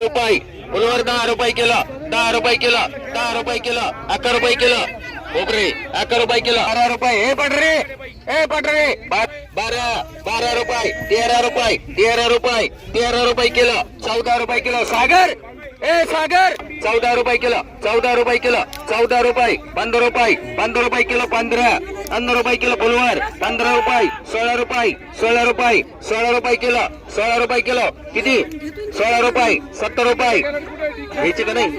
रुपये फुलवर 10 रुपये किलो, 10 रुपये किलो, 10 रुपये किलो, 11 रुपये किलो कोपरे, 11 रुपये किलो, 12 रुपये हे पटरे 12 रुपये, 13 रुपये, 13 रुपये, 13 रुपये किलो, 14 रुपये किलो सागर 14 रुपये किलो, 14 रुपये किलो, 14 रुपये, 15 रुपये, 15 रुपये किलो, 15 रुपये किलो फुलवर, 15 रुपये, 16 रुपये, 16 रुपये, 16 रुपये किलो, 16 रुपये किलो किती 16 रुपये, 70 रुपये घ्यायचे का नाही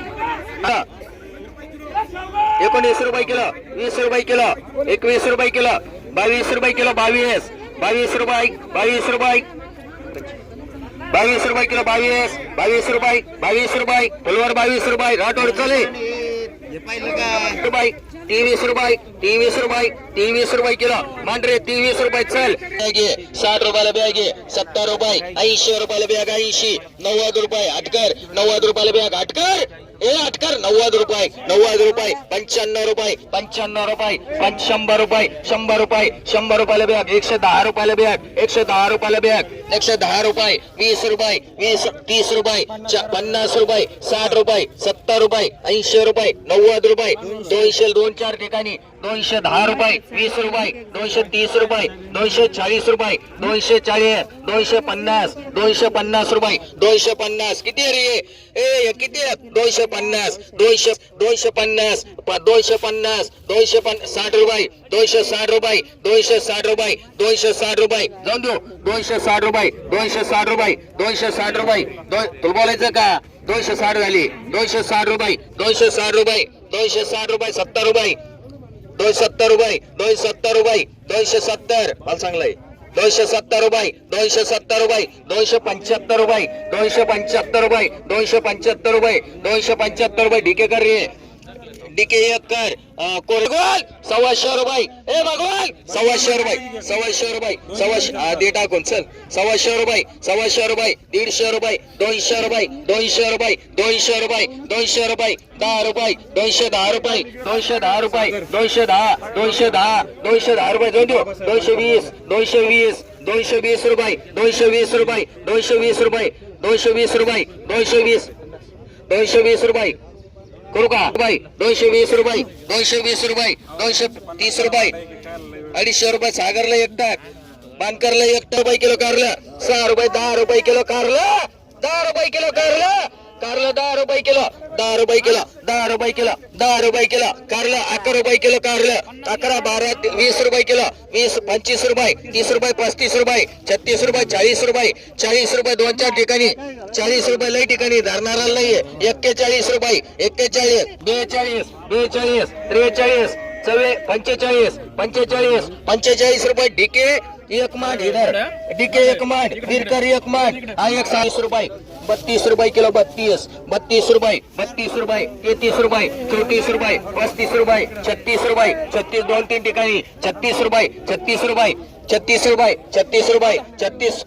19 रुपये किलो, 20 रुपये किलो, 21 रुपये किलो, 22 रुपये किलो, 22 रुपये, 22 रुपये 22 रुपये किलो, 22 रुपये, 22 रुपये फुलवर, 22 रुपये राठोड चले रुपये, 23 रुपये, 23 रुपये, 23 रुपये किलो मांडरे, 23 रुपये चल 60 रुपयाला बॅग आहे, 70 रुपये, 80 रुपयाला बॅग 80, 90 रुपये अटकर, 90 रुपयाला बॅग अटकर 90 रुपये, 90 रुपये, 95 रुपये, 95 रुपये, 100 रुपये, 100 रुपये, 100 रुपयाला बॅग 110 रुपयाला बॅग, 110 रुपयाला बॅग, 110 रुपये, 20 रुपये, 30 रुपये, 50 रुपये, 60 रुपये, 70 रुपये, 80 रुपये, 90 रुपये, 200 2-4 ठिकाणी 210 रुपये, 20 रुपये, 230 रुपये, 240 रुपये, 240, 250, 250 रुपये, 250 किती रे किती 250, 250, 250, 60 रुपये, 260 रुपये, 260 रुपये, 260 रुपये जाऊन देऊ 260 रुपये, 260 रुपये, 260 रुपये तुला बोलायचं का 260 झाली, 260 रुपये, 260 रुपये, 260 रुपये, 70 रुपये, 270 रुपये, 270 रुपये, 270 मला सांगलाय 270 रुपये, 270 रुपये, 275 रुपये, 275 रुपये, 275 रुपये, 275 रुपये डीके कर रे डीके एक कर कोरगोल 125 रुपये ए भगवान 125 रुपये, 125 रुपये, 125 दे टाकून चल 125 रुपये, 125 रुपये, 150 रुपये, 200 रुपये, 200 रुपये, 200 रुपये, 200 रुपये, 10 रुपये, 210 रुपये, 210 रुपये, 210, 210, 210 रुपये जाऊन देऊ 220, 220, 220 रुपये, 220 रुपये, 220 रुपये, 220 रुपये, 220, 220 रुपये करू का रुपये, 220 रुपये, 220 रुपये, 230 रुपये, 250 रुपये सागरला एक टाक, बांधकरला 1 रुपये किलो कारलं, 6 रुपये, 10 रुपये किलो कारलं, 10 रुपये किलो कारलं, 10 रुपये किलो, 10 रुपये किलो, 10 रुपये किलो, 10 रुपये किलो कारलं, 11 रुपये किलो कारलं, 11, 12, 20 रुपये किलो, 20, 25 रुपये, 30 रुपये, 35 रुपये, 36 रुपये, 40 रुपये, 40 रुपये 2-4 ठिकाणी, 40 रुपये लई ठिकाणी धरणारा नाहीये, 41 रुपये, 41, 42, 42, 43, 45, 45, 45 रुपये डीके एक माठ हिडर, डीके एक माठ, विरकर एक माठ, हा 160 रुपये, 32 रुपये किलो, 32, 32 रुपये, 32 रुपये, 33 रुपये, 34 रुपये, 35 रुपये, 36 रुपये, 36 2-3 ठिकाणी 36 रुपये, 36 रुपये, 36 रुपये, 36 रुपये, 36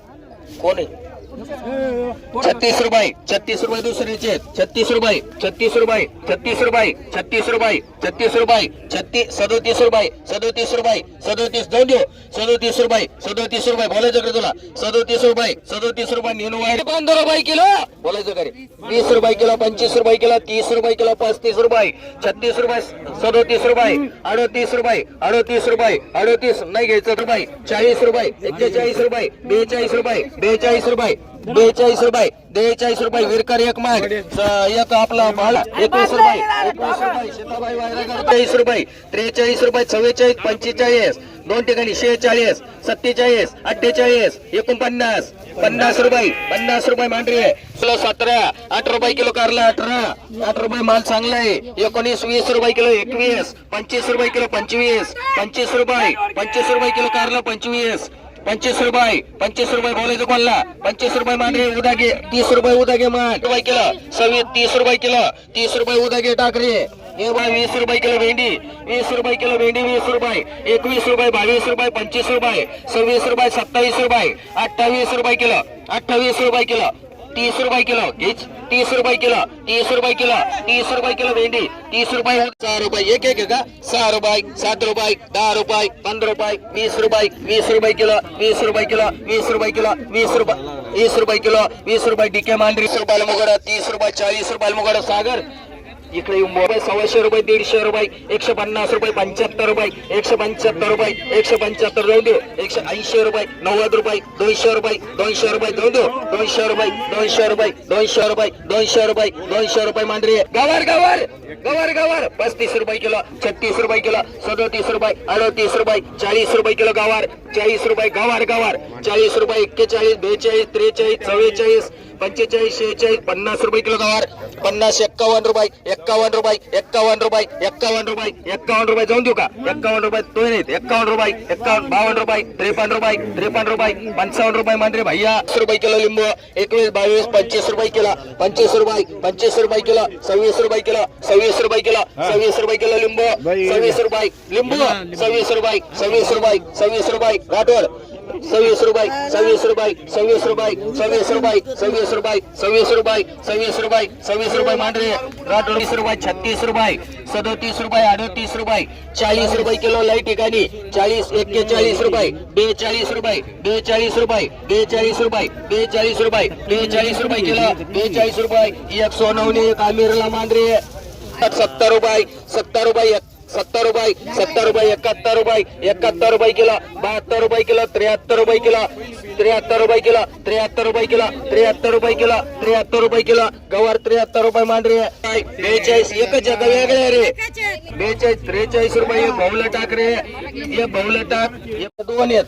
कोण आहे 36 रुपये, 36 रुपये दुसरीचे 36 रुपये, 36 रुपये, 36 रुपये, 36 रुपये, 36 रुपये, 37 रुपये, 37 रुपये, 37 जाऊन देऊ 37 रुपये, 37 रुपये बोलायचं का तुला 37 रुपये, 37 रुपये नेणू आहे 15 रुपये किलो बोलायचं का रे 20 रुपये किलो, 25 रुपये किलो, 30 रुपये किलो, 35 रुपये, 36 रुपये, 37 रुपये, 38 रुपये, 38 रुपये, 38 नाही घ्यायचं रुपये, 40 रुपये, 41 रुपये, 42 रुपये, 42 रुपये, 42 रुपये, 42 रुपये विरकर एक माठ, एक आपला भाला 21 रुपये, 21 रुपये सीताबाई वायरागर 23 रुपये, 43 रुपये, 44, 45 2 ठिकाणी 46, 47, 48, 49, 50 रुपये, 50 रुपये मांडरे किलो 17, 8 रुपये किलो कारला 18, 8 रुपये माल चांगला आहे 19, 20 रुपये किलो 21, 25 रुपये किलो 25, 25 रुपये, 25 रुपये किलो कारला 25, 25 रुपये, 25 रुपये बोलायचं कोणला 25 रुपये मांडरे उदागे 30 रुपये उदागे माठ रुपये किलो 26, 30 रुपये किलो, 30 रुपये उदागे टाकरे 20 रुपये किलो भेंडी, 20 रुपये किलो भेंडी, 20 रुपये, 21 रुपये, 22 रुपये, 25 रुपये, 26 रुपये, 27 रुपये, 28 रुपये किलो, 28 रुपये किलो 30 रुपये किलो घीच, 30 रुपये किलो, 30 रुपये किलो, 30 रुपये किलो भेंडी, 30 रुपये, 6 रुपये एक का 6 रुपये, 7 रुपये, 10 रुपये, 15 रुपये, 20 रुपये, 20 रुपये किलो, 20 रुपये किलो, 20 रुपये किलो, 20 रुपये, 20 रुपये किलो, 20 रुपये डीके मांडरी, 30 रुपयाला मुगडा, 30 रुपये, 40 रुपयाला मुगडा सागर इकडे मोबाईल 100 रुपये, 150 रुपये, 150 रुपये, 75 रुपये, 175 रुपये, 175 जाऊ दे, 180 रुपये, 90 रुपये, 200 रुपये, 200 रुपये जाऊ दे, 200 रुपये, 200 रुपये, 200 रुपये, 200 रुपये, 200 रुपये मांडरी गवार गवार गवार गवार 35 रुपये किलो, 36 रुपये किलो, 37 रुपये, 38 रुपये, 40 रुपये किलो गवार, 40 रुपये गवार गवार, 40 रुपये, 41, 42, 43, 44, 45, 46, 50 रुपये किलो गवार, 50, 51 रुपये, 51 रुपये, 51 रुपये, 51 रुपये, 51 रुपये जाऊन देऊ का 51 रुपये तो नाही 51 रुपये, 52 रुपये, 53 रुपये, 53 रुपये, 55 रुपये मांडरे भैया 20 रुपये किलो लिंबू 21, 22, 25 रुपये किलो, 25 रुपये, 25 रुपये किलो, 26 रुपये किलो, 26 रुपये किलो, 26 रुपये किलो लिंबू, 26 रुपये लिंबू, 26 रुपये, 26 रुपये, 26 रुपये राठोड 26 रुपये, 26 रुपये, 26 रुपये, 26 रुपये, 26 रुपये, 26 रुपये, 26 रुपये, 26 रुपये मांडरे राठोड 20 रुपये, 36 रुपये, 37 रुपये, 38 रुपये, 40 रुपये किलो लाई ठिकाणी 40, 41 रुपये, 42 रुपये, 42 रुपये, 42 रुपये, 42 रुपये, 42 रुपये किलो, 42 रुपये 109 आमिरला मांडरे 70 रुपये, 70 रुपये, 70 रुपये, 70 रुपये, 71 रुपये, 71 रुपये किलो, 72 रुपये किलो, 73 रुपये किलो, 73 रुपये किलो, 73 रुपये किलो, 73 रुपये किलो, 73 रुपये किलो गवार 73 रुपये मांडरे 42 एक जग वेगळे रे 42, 43 रुपये भाऊला टाक रे हे भाऊला टाक हे दोन आहेत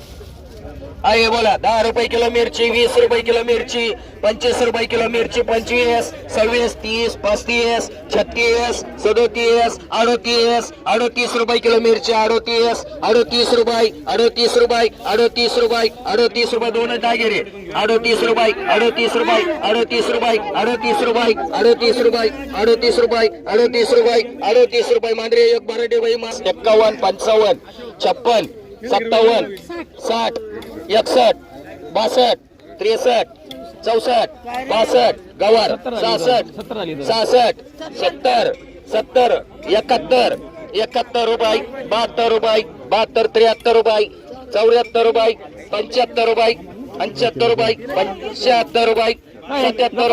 आहे बोला 10 रुपये किलो मिरची 20 रुपये किलो मिरची 25 रुपये किलो मिरची 25, 26, 30, 35, 36, 37, 38, 38 रुपये किलो मिरची 38, 38 रुपये 38 रुपये 38 रुपये 38 रुपये दोन टाके रे 38 रुपये 38 रुपये 38 रुपये 38 रुपये 38 रुपये 38 रुपये 38 रुपये 38 रुपये मांडरे एक मराठी बाई 51, 55, 56, 57, 60, 61, 62, 63, 64, 65 गवार 66, 67, 70, 70, 71, 71 रुपये 72 रुपये 72, 73 रुपये 74 रुपये 75 रुपये 75 रुपये 75 रुपये 77 रुपये 77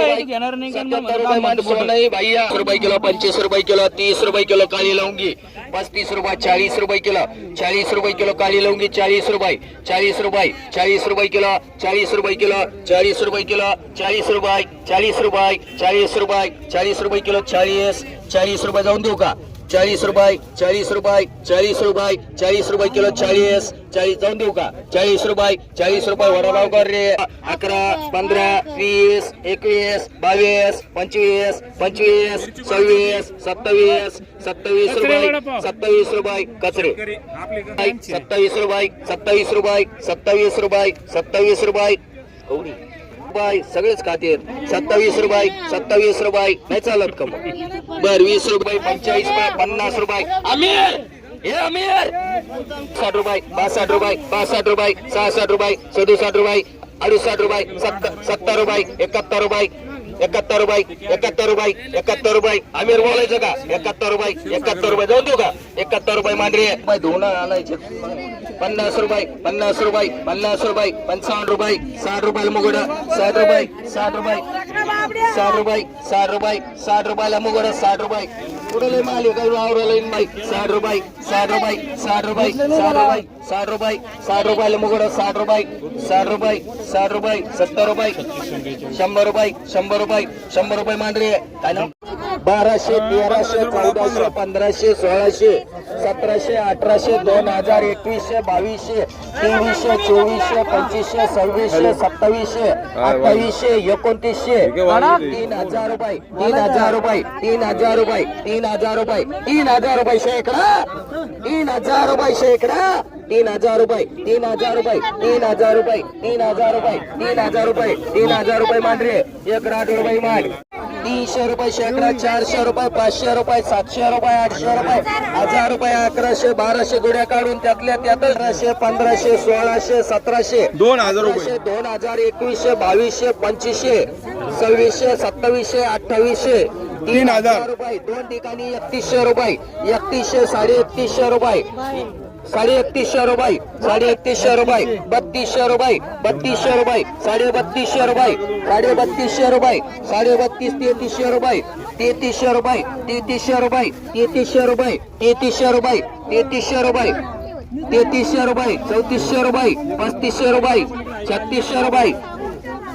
रुपये माणसं नाही भैया रुपये किलो 25 रुपये किलो 30 रुपये किलो काली लवंगी 35 रुपये 40 रुपये किलो 40 रुपये किलो काली लवंगी 40 रुपये 40 रुपये 40 रुपये किलो 40 रुपये किलो 40 रुपये किलो 40 रुपये 40 रुपये 40 रुपये 40 रुपये किलो 40 रुपये जाऊन देऊ का 40 रुपये 40 रुपये 40 रुपये 40 रुपये किलो 40 जाऊन देऊ का 40 रुपये वडापाव कर रे 11, 15, 20, 21, 22, 25, 25, 26, 27, 27 रुपये 27 रुपये कचरे 27 रुपये 27 रुपये 27 रुपये 27 रुपये सगळेच खाते 27 रुपये 27 रुपये नाही चालत का मग बर 20 रुपये 45 रुपये 50 रुपये आमिर हे आमिर 60 रुपये 62 रुपये 62 रुपये 66 रुपये 67 रुपये 68 रुपये 70 रुपये 71 रुपये 71 रुपये 71 रुपये 71 रुपये आमिर बोलायचं का 71 रुपये जाऊन देऊ का 71 रुपये मांडरे धुवून आणायचे 50 रुपये 50 रुपये 50 रुपये 55 रुपये 60 रुपयाला मुगड 60 रुपये 60 रुपये 60 रुपये 60 रुपये 60 रुपयाला मुगड 60 रुपये कुठे माल काही वावरला बाई 60 रुपये 60 रुपये 60 रुपये 60 रुपये 60 रुपये 60 रुपयाला मुगड 60 रुपये 60 रुपये 60 रुपये 70 रुपये 100 रुपये 100 रुपये 100 रुपये मांडरे काय ना 1200, 1300, 1400, 1500, 1600, 1700, 1800, 2000, 2100, 2200, 2300, 2400, 2500, 2600, 2700, 2800, 3000 रुपये 3000 रुपये 3000 रुपये 3000 रुपये 3000 रुपये शेकडा 3000 रुपये शेकडा 3000 रुपये 3000 रुपये 3000 रुपये 3000 रुपये 3000 रुपये 3000 रुपये मांडरे एक राठ रुपये मांड 300 रुपये शेकडा 400 रुपये 500 रुपये 700 रुपये 800 रुपये 1000 रुपये 1100 1200 गुड्या काढून त्यातल्या त्यात 1500 1600 1700 2000 रुपये 2000 2100 2200 2500 2600 2700 2800 3000 रुपये. दोन ठिकाणी 3100 रुपये. 3100 3150 रुपये. 3150 रुपये. 3150 रुपये. 3200 रुपये. 3200 रुपये. 3250 रुपये. 3250 रुपये. 32 3300 रुपये. 3300 रुपये. 3300 रुपये. 3300 रुपये. 3300 रुपये. 3300 रुपये. 3300 रुपये. 3400 रुपये. 3500 रुपये. 3600 रुपये.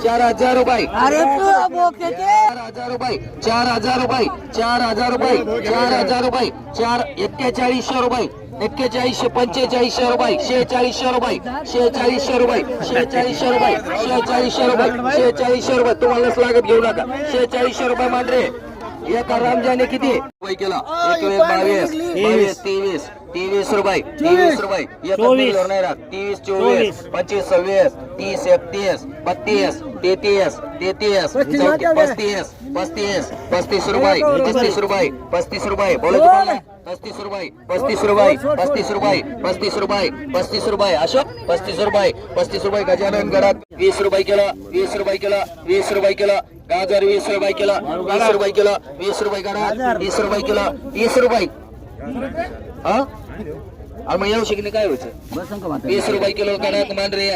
4000 रुपये. 4000 रुपये. 4000 रुपये. 4000 रुपये. 4000 रुपये. 4100 रुपये. 41 4500 रुपये. 4600 रुपये. 4600 रुपये. 4600 रुपये. 4600 रुपये. 4600 रुपये. तुम्हालाच लागत घेऊ नका. 4600 रुपये मांडरे. एका रामजाने किती रुपये केला? 21 22 22 23 23 रुपये. 23 रुपये. 23 24 25 26 30 31 32 33 33 35 35 35 रुपये. 35 रुपये. 35 रुपये. बोला तुम्हाला 35 रुपये. 35 रुपये. 35 रुपये. 35 रुपये. 35 रुपये. अशोक 35 रुपये. 35 रुपये. गजानन गडात 20 रुपये केला. 20 रुपये केला. 20 रुपये केला. गाजर 20 रुपये केला. 20 रुपये केला. 20 रुपये गडात 20 रुपये केला. 20 रुपये. हा मग येऊ शिकणे काय व्हायचं? 20 रुपये किलो गडात मांडरे.